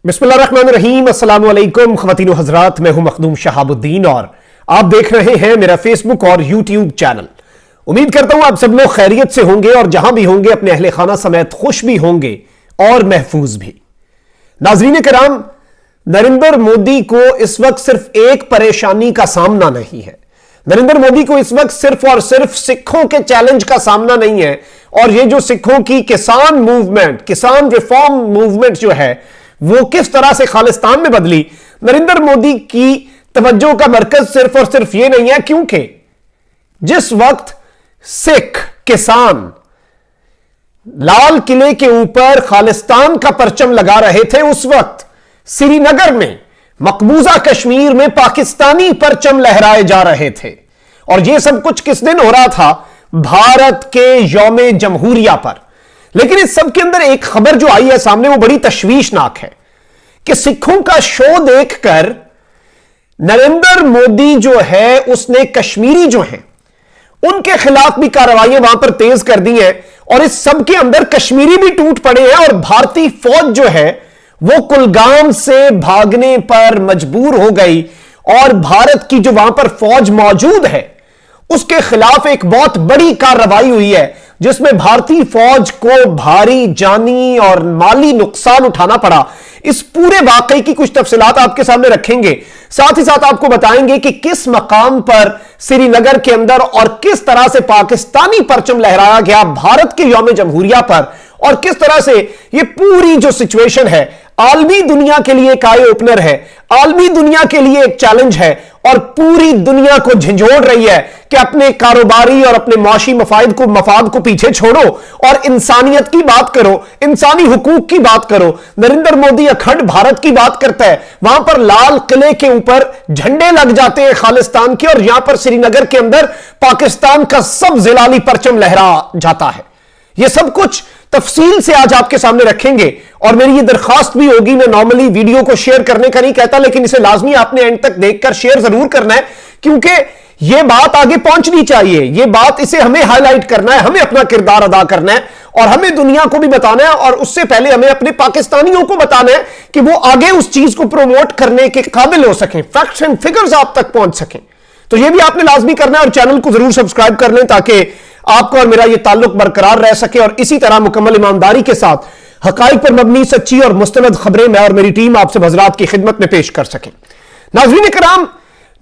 बिस्मिल्लाहिर्रहमानिर्रहीम, अस्सलाम वालेकुम ख़वातीन व हज़रात। मैं हूं मखदूम शहाबुद्दीन और आप देख रहे हैं मेरा फेसबुक और यूट्यूब चैनल। उम्मीद करता हूं आप सब लोग खैरियत से होंगे और जहां भी होंगे अपने अहले खाना समेत खुश भी होंगे और महफूज भी। नाज़रीन किराम, नरेंद्र मोदी को इस वक्त सिर्फ एक परेशानी का सामना नहीं है। नरेंद्र मोदी को इस वक्त सिर्फ और सिर्फ सिखों के चैलेंज का सामना नहीं है। और ये जो सिखों की किसान मूवमेंट, किसान रिफॉर्म मूवमेंट जो है वो किस तरह से खालिस्तान में बदली, नरेंद्र मोदी की तवज्जो का मरकज सिर्फ और सिर्फ ये नहीं है। क्योंकि जिस वक्त सिख किसान लाल किले के ऊपर खालिस्तान का परचम लगा रहे थे, उस वक्त श्रीनगर में मकबूजा कश्मीर में पाकिस्तानी परचम लहराए जा रहे थे। और यह सब कुछ किस दिन हो रहा था? भारत के यौम जमहूरिया पर। लेकिन इस सब के अंदर एक खबर जो आई है सामने, वो बड़ी तशवीशनाक है कि सिखों का शो देखकर नरेंद्र मोदी जो है उसने कश्मीरी जो है उनके खिलाफ भी कार्रवाइयां वहां पर तेज कर दी हैं। और इस सब के अंदर कश्मीरी भी टूट पड़े हैं और भारतीय फौज जो है वो कुलगाम से भागने पर मजबूर हो गई। और भारत की जो वहां पर फौज मौजूद है उसके खिलाफ एक बहुत बड़ी कार्रवाई हुई है, जिसमें भारतीय फौज को भारी जानी और माली नुकसान उठाना पड़ा। इस पूरे वाकई की कुछ तफसीलात आपके सामने रखेंगे। साथ ही साथ आपको बताएंगे कि किस मकाम पर श्रीनगर के अंदर और किस तरह से पाकिस्तानी परचम लहराया गया भारत के यौम जमहूरिया पर, और किस तरह से यह पूरी जो सिचुएशन है आलमी दुनिया के लिए एक आई ओपनर है, आलमी दुनिया के लिए एक चैलेंज है और पूरी दुनिया को झंझोड़ रही है कि अपने कारोबारी और अपने माशी मफाद को पीछे छोड़ो और इंसानियत की बात करो, इंसानी हुकूक की बात करो। नरेंद्र मोदी अखंड भारत की बात करता है, वहां पर लाल किले के ऊपर झंडे लग जाते हैं खालिस्तान के, और यहां पर श्रीनगर के अंदर पाकिस्तान का सब जिलाली परचम लहरा जाता है। यह सब कुछ तफसील से आज आपके सामने रखेंगे। और मेरी ये दरखास्त भी होगी, मैं नॉर्मली वीडियो को शेयर करने का नहीं कहता, लेकिन इसे लाजमी आपने एंड तक देखकर शेयर जरूर करना है, क्योंकि यह बात आगे पहुंचनी चाहिए। यह बात, इसे हमें हाईलाइट करना है, हमें अपना किरदार अदा करना है और हमें दुनिया को भी बताना है। और उससे पहले हमें अपने पाकिस्तानियों को बताना है कि वो आगे उस चीज को प्रमोट करने के काबिल हो सकें, फैक्ट्स एंड फिगर्स आप तक पहुंच सकें। तो यह भी आपने लाजमी करना है और चैनल को जरूर सब्सक्राइब कर लें ताकि आपको और मेरा यह ताल्लुक बरकरार रह सके और इसी तरह मुकम्मल ईमानदारी के साथ हकाइक पर मबनी सच्ची और मुस्तनद खबरें मैं और मेरी टीम आपसे हज़रात की खिदमत में पेश कर सकें। नाज़रीन किराम,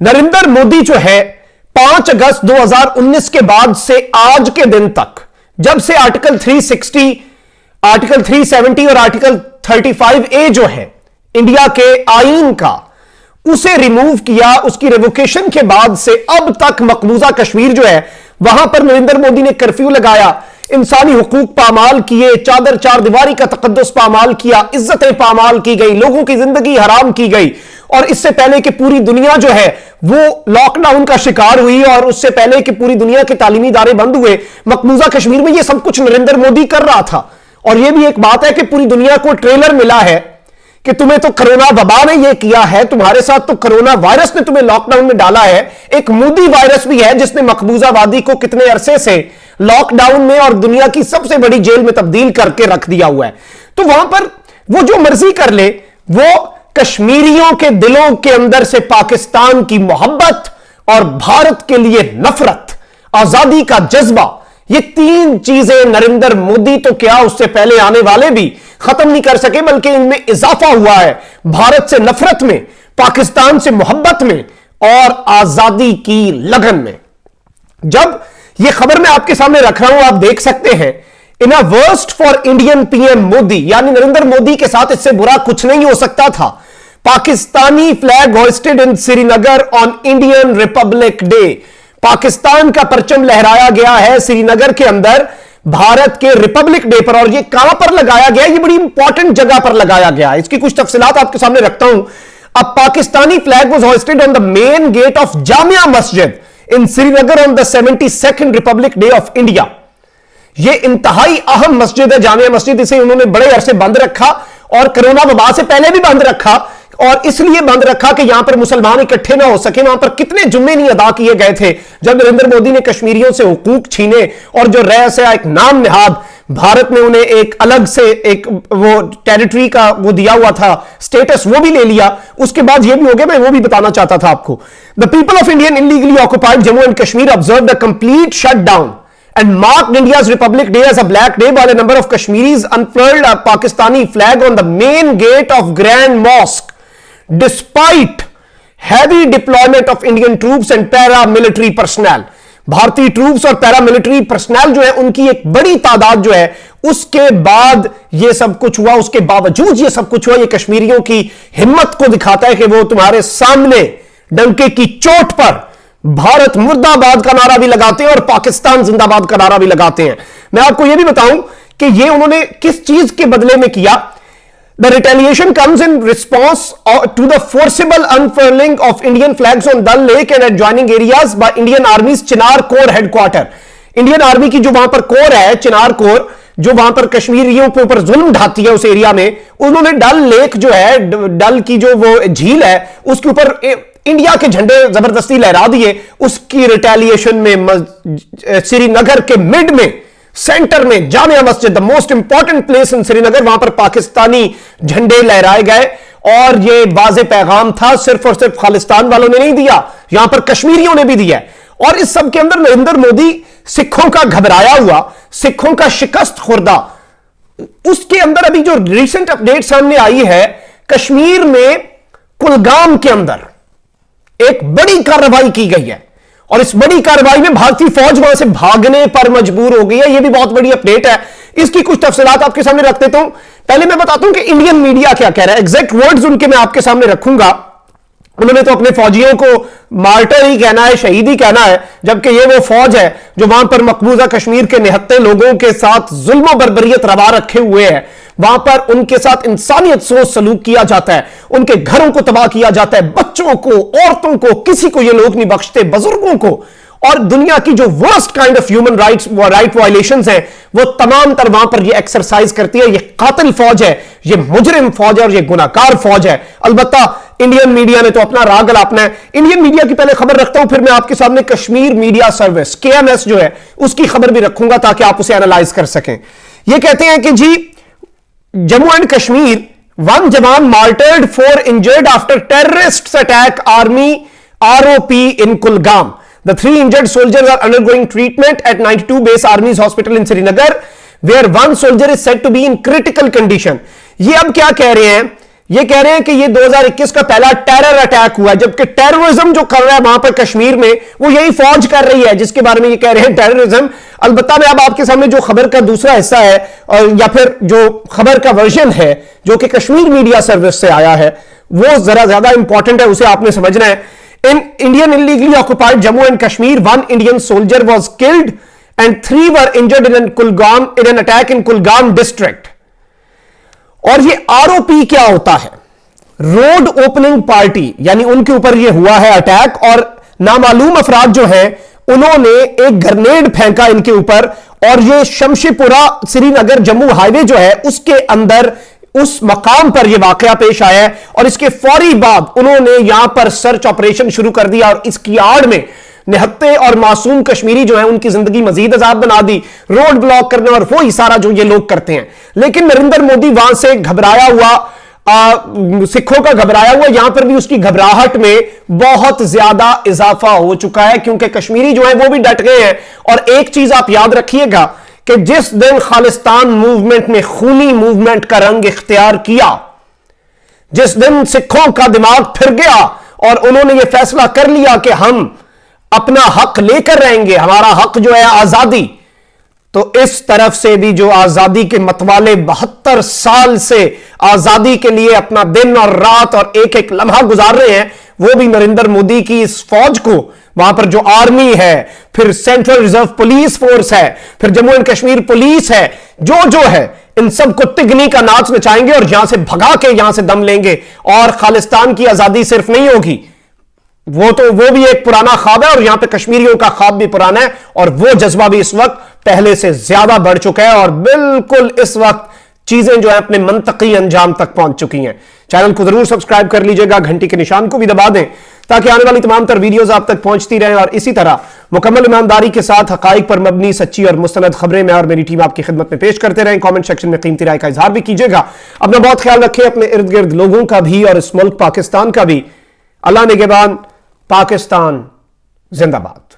नरेंद्र मोदी जो है 5 अगस्त 2019 के बाद से आज के दिन तक, जब से आर्टिकल 360, आर्टिकल 370 और आर्टिकल 35A जो है इंडिया के आईन का, उसे रिमूव किया, उसकी रेवोकेशन के बाद से अब तक मकबूजा कश्मीर जो है वहां पर नरेंद्र मोदी ने कर्फ्यू लगाया, इंसानी हुकूक पामाल किए, चादर चार दीवारी का तकद्दुस पामाल किया, इज्जतें पामाल की गई, लोगों की जिंदगी हराम की गई। और इससे पहले कि पूरी दुनिया जो है वो लॉकडाउन का शिकार हुई और उससे पहले कि पूरी दुनिया के तालीमी इदारे बंद हुए, मकबूजा कश्मीर में ये सब कुछ नरेंद्र मोदी कर रहा था। और यह भी एक बात है कि पूरी दुनिया को ट्रेलर मिला है कि तुम्हें तो कोरोना वबा ने यह किया है, तुम्हारे साथ तो कोरोना वायरस ने तुम्हें लॉकडाउन में डाला है। एक मोदी वायरस भी है जिसने मकबूजा वादी को कितने अरसे से लॉकडाउन में और दुनिया की सबसे बड़ी जेल में तब्दील करके रख दिया हुआ है। तो वहां पर वो जो मर्जी कर ले, वो कश्मीरियों के दिलों के अंदर से पाकिस्तान की मोहब्बत और भारत के लिए नफरत, आजादी का जज्बा, ये तीन चीजें नरेंद्र मोदी तो क्या उससे पहले आने वाले भी खत्म नहीं कर सके, बल्कि इनमें इजाफा हुआ है। भारत से नफरत में, पाकिस्तान से मोहब्बत में और आजादी की लगन में। जब यह खबर मैं आपके सामने रख रहा हूं, आप देख सकते हैं, in a worst for Indian PM Modi, यानी नरेंद्र मोदी के साथ इससे बुरा कुछ नहीं हो सकता था। Pakistani flag hoisted in Srinagar on Indian Republic Day, Pakistan का परचम लहराया गया है श्रीनगर के अंदर भारत के रिपब्लिक डे पर। और यह कहां पर लगाया गया? यह बड़ी इंपॉर्टेंट जगह पर लगाया गया। इसकी कुछ तफसीलात आपके सामने रखता हूं। अब Pakistani flag was hoisted on the main gate of Jamia Masjid in Srinagar on the 72nd Republic Day of India. यह इंतहाई अहम मस्जिद है, जामिया मस्जिद। इसे उन्होंने बड़े अरसे बंद रखा और कोरोना वबा से पहले भी बंद रखा, और इसलिए बंद रखा कि यहां पर मुसलमान इकट्ठे ना हो सके। वहां पर कितने जुम्मे नहीं अदा किए गए थे जब नरेंद्र मोदी ने कश्मीरियों से हुकूक छीने और जो रह से एक नाम निहाद भारत ने उन्हें एक अलग से एक वो टेरिटरी का वो दिया हुआ था स्टेटस, वो भी ले लिया। उसके बाद ये भी हो गया, मैं वो भी बताना चाहता था आपको। The people of Indian illegally occupied Jammu and Kashmir observe the complete shutdown and marked India's Republic Day as a black day while a number of Kashmiris unfurled a Pakistani flag on the main gate of Grand Mosque despite heavy deployment of Indian troops and paramilitary personnel। भारतीय troops और paramilitary personal जो है उनकी एक बड़ी तादाद जो है, उसके बाद ये सब कुछ हुआ, उसके बावजूद ये सब कुछ हुआ। ये कश्मीरियों की हिम्मत को दिखाता है कि वो तुम्हारे सामने डंके की चोट पर भारत मुर्दाबाद का नारा भी लगाते हैं और पाकिस्तान जिंदाबाद का नारा भी लगाते हैं। मैं आपको यह भी बताऊं कि यह उन्होंने किस चीज के बदले में किया। The retaliation comes in response to the forcible unfurling of Indian flags on Dal Lake and adjoining areas by Indian Army Chinar Corps headquarter. Indian Army की जो वहां पर कोर है, चिनार कोर, जो वहां पर कश्मीरियों के ऊपर जुल्म ढाती है उस एरिया में, उन्होंने डल लेक जो है, डल की जो वो झील है, उसके ऊपर इंडिया के झंडे जबरदस्ती लहरा दिए। उसकी रिटेलिएशन में श्रीनगर के मिड में, सेंटर में Jamia Masjid, the most important place in Srinagar, वहां पर पाकिस्तानी झंडे लहराए गए। और यह वाज़े पैगाम था, सिर्फ और सिर्फ खालिस्तान वालों ने नहीं दिया, यहां पर कश्मीरियों ने भी दिया। और इस सब के अंदर नरेंद्र मोदी सिखों का घबराया हुआ, सिखों का शिकस्त खुर्दा, उसके अंदर अभी जो रिसेंट अपडेट सामने आई है, कश्मीर में कुलगाम के अंदर एक बड़ी कार्रवाई की गई है और इस बड़ी कार्रवाई में भारतीय फौज वहां से भागने पर मजबूर हो गई है। यह भी बहुत बड़ी अपडेट है, इसकी कुछ तफसीलात आपके सामने रख देता हूं। पहले मैं बताता हूं कि इंडियन मीडिया क्या कह रहा है, एग्जैक्ट वर्ड्स उनके मैं आपके सामने रखूंगा। उन्होंने तो अपने फौजियों को मार्टर ही कहना है, शहीद ही कहना है, जबकि ये वो फौज है जो वहां पर मकबूजा कश्मीर के निहत्ते लोगों के साथ जुल्म बर्बरियत रवा रखे हुए है। वहां पर उनके साथ इंसानियत सोच सलूक किया जाता है, उनके घरों को तबाह किया जाता है, बच्चों को, औरतों को, किसी को ये लोग नहीं बख्शते, बुजुर्गों को। और दुनिया की जो worst kind of human right violations हैं, वो तमाम तर वहां पर ये एक्सरसाइज करती है। ये कातिल फौज है, ये मुजरिम फौज है और ये गुनाहगार फौज है। अलबत्ता इंडियन मीडिया ने तो अपना राग अपना है। इंडियन मीडिया की पहले खबर रखता हूं, फिर मैं आपके सामने कश्मीर मीडिया सर्विस KMS जो है उसकी खबर भी रखूंगा ताकि आप उसे एनालाइज कर सकें। ये कहते हैं कि जी जम्मू एंड कश्मीर, one जवान martyred, 4 injured after terrorists attack army ROP in Kulgam. The 3 injured soldiers are undergoing treatment at 92 Base Army's hospital in Srinagar, where 1 soldier is said to be in critical condition. ये अब क्या कह रहे हैं? ये कह रहे हैं कि ये 2021 का पहला टेरर अटैक हुआ, जबकि टेररिज्म जो कर रहा है वहां पर कश्मीर में, वो यही फौज कर रही है जिसके बारे में ये कह रहे हैं टेररिज्म। अलबत्ता मैं अब आपके सामने जो खबर का दूसरा हिस्सा है, और या फिर जो खबर का वर्जन है जो कि कश्मीर मीडिया सर्विस से आया है, वो जरा ज्यादा इंपॉर्टेंट है, उसे आपने समझना है। In Indian illegally occupied Jammu and Kashmir, 1 Indian soldier was killed and 3 were injured in an attack in Kulgam district. और ये आरओपी क्या होता है? रोड ओपनिंग पार्टी, यानी उनके ऊपर ये हुआ है अटैक और नामालूम अफराद जो हैं उन्होंने एक ग्रेनेड फेंका इनके ऊपर, और ये शमशीपुरा श्रीनगर जम्मू हाईवे जो है उसके अंदर उस मकाम पर यह वाकया पेश आया है। और इसके फौरी बाद उन्होंने यहां पर सर्च ऑपरेशन शुरू कर दिया और इसकी आड़ में निहत्ते और मासूम कश्मीरी जो है उनकी जिंदगी मजीद अजाब बना दी, रोड ब्लॉक करने और वो ही सारा जो ये लोग करते हैं। लेकिन नरेंद्र मोदी वहां से घबराया हुआ, सिखों का घबराया हुआ, यहां पर भी उसकी घबराहट में बहुत ज्यादा इजाफा हो चुका है, क्योंकि कश्मीरी जो है वो भी डट गए हैं। और एक चीज आप याद रखिएगा कि जिस दिन खालिस्तान मूवमेंट ने खूनी मूवमेंट का रंग इख्तियार किया, जिस दिन सिखों का दिमाग फिर गया और उन्होंने यह फैसला कर लिया कि हम अपना हक लेकर रहेंगे, हमारा हक जो है आजादी, तो इस तरफ से भी जो आजादी के मतवाले 72 साल से आजादी के लिए अपना दिन और रात और एक एक लम्हा गुजार रहे हैं, वो भी नरेंद्र मोदी की इस फौज को, वहां पर जो आर्मी है, फिर सेंट्रल रिजर्व पुलिस फोर्स है, फिर जम्मू एंड कश्मीर पुलिस है, जो है इन सबको तिगनी का नाच नचाएंगे और यहां से भगा के यहां से दम लेंगे। और खालिस्तान की आजादी सिर्फ नहीं होगी, वो भी एक पुराना ख्वाब है और यहां पे कश्मीरियों का ख्वाब भी पुराना है, और वो जज्बा भी इस वक्त पहले से ज्यादा बढ़ चुका है और बिल्कुल इस वक्त चीजें जो है अपने मंतकी अंजाम तक पहुंच चुकी हैं। चैनल को जरूर सब्सक्राइब कर लीजिएगा, घंटी के निशान को भी दबा दें ताकि आने वाली तमाम तर वीडियोस आप तक पहुंचती रहें और इसी तरह मुकम्मल ईमानदारी के साथ हकाइक पर मबनी सच्ची और मुस्तनद खबरें मैं और मेरी टीम आपकी खिदमत में पेश करते रहें। कमेंट सेक्शन में कीमती राय का इजहार भी कीजिएगा। अपना बहुत ख्याल रखें, अपने इर्द गिर्द लोगों का भी और इस मुल्क पाकिस्तान का भी। अल्लाह निगहबान। पाकिस्तान जिंदाबाद।